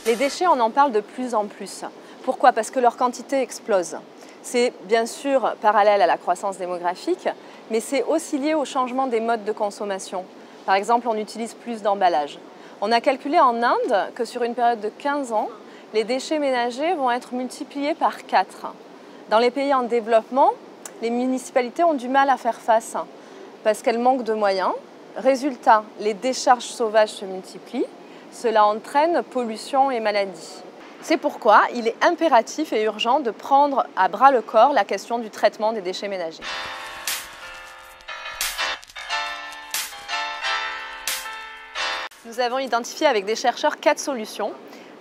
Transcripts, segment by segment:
Les déchets, on en parle de plus en plus. Pourquoi? Parce que leur quantité explose. C'est bien sûr parallèle à la croissance démographique, mais c'est aussi lié au changement des modes de consommation. Par exemple, on utilise plus d'emballages. On a calculé en Inde que sur une période de 15 ans, les déchets ménagers vont être multipliés par 4. Dans les pays en développement, les municipalités ont du mal à faire face parce qu'elles manquent de moyens. Résultat, les décharges sauvages se multiplient. Cela entraîne pollution et maladies. C'est pourquoi il est impératif et urgent de prendre à bras le corps la question du traitement des déchets ménagers. Nous avons identifié avec des chercheurs 4 solutions.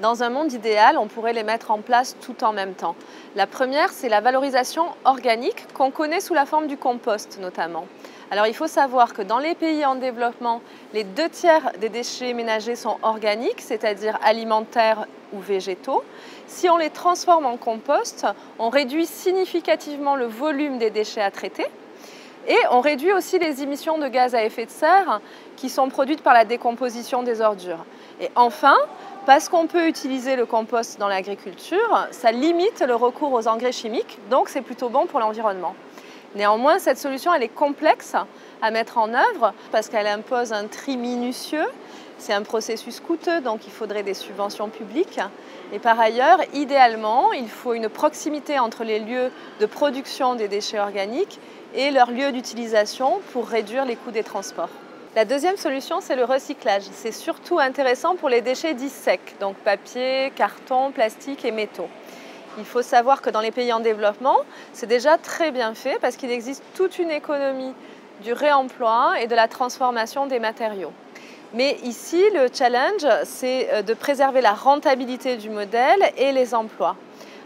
Dans un monde idéal, on pourrait les mettre en place tout en même temps. La première, c'est la valorisation organique qu'on connaît sous la forme du compost notamment. Alors il faut savoir que dans les pays en développement, les 2/3 des déchets ménagers sont organiques, c'est-à-dire alimentaires ou végétaux. Si on les transforme en compost, on réduit significativement le volume des déchets à traiter et on réduit aussi les émissions de gaz à effet de serre qui sont produites par la décomposition des ordures. Et enfin, parce qu'on peut utiliser le compost dans l'agriculture, ça limite le recours aux engrais chimiques, donc c'est plutôt bon pour l'environnement. Néanmoins, cette solution elle est complexe à mettre en œuvre parce qu'elle impose un tri minutieux. C'est un processus coûteux, donc il faudrait des subventions publiques. Et par ailleurs, idéalement, il faut une proximité entre les lieux de production des déchets organiques et leurs lieux d'utilisation pour réduire les coûts des transports. La deuxième solution, c'est le recyclage. C'est surtout intéressant pour les déchets dits secs, donc papier, carton, plastique et métaux. Il faut savoir que dans les pays en développement, c'est déjà très bien fait parce qu'il existe toute une économie du réemploi et de la transformation des matériaux. Mais ici, le challenge, c'est de préserver la rentabilité du modèle et les emplois.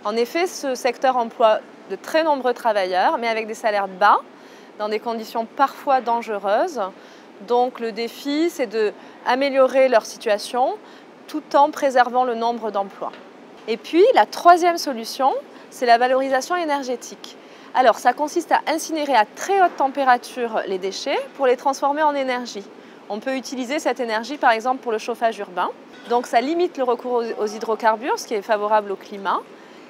En effet, ce secteur emploie de très nombreux travailleurs, mais avec des salaires bas, dans des conditions parfois dangereuses. Donc le défi, c'est d'améliorer leur situation tout en préservant le nombre d'emplois. Et puis, la troisième solution, c'est la valorisation énergétique. Alors, ça consiste à incinérer à très haute température les déchets pour les transformer en énergie. On peut utiliser cette énergie, par exemple, pour le chauffage urbain. Donc, ça limite le recours aux hydrocarbures, ce qui est favorable au climat.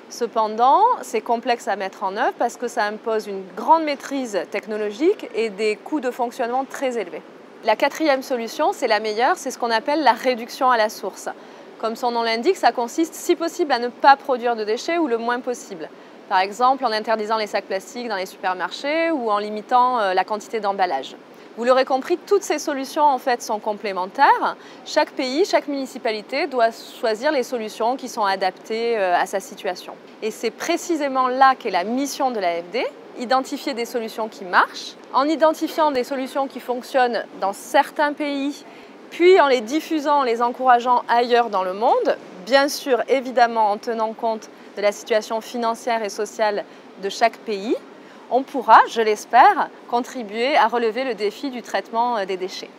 Cependant, c'est complexe à mettre en œuvre parce que ça impose une grande maîtrise technologique et des coûts de fonctionnement très élevés. La quatrième solution, c'est la meilleure, c'est ce qu'on appelle la réduction à la source. Comme son nom l'indique, ça consiste, si possible, à ne pas produire de déchets ou le moins possible. Par exemple, en interdisant les sacs plastiques dans les supermarchés ou en limitant la quantité d'emballage. Vous l'aurez compris, toutes ces solutions en fait sont complémentaires. Chaque pays, chaque municipalité doit choisir les solutions qui sont adaptées à sa situation. Et c'est précisément là qu'est la mission de l'AFD, identifier des solutions qui marchent. En identifiant des solutions qui fonctionnent dans certains pays, puis en les diffusant, en les encourageant ailleurs dans le monde, bien sûr, évidemment, en tenant compte de la situation financière et sociale de chaque pays, on pourra, je l'espère, contribuer à relever le défi du traitement des déchets.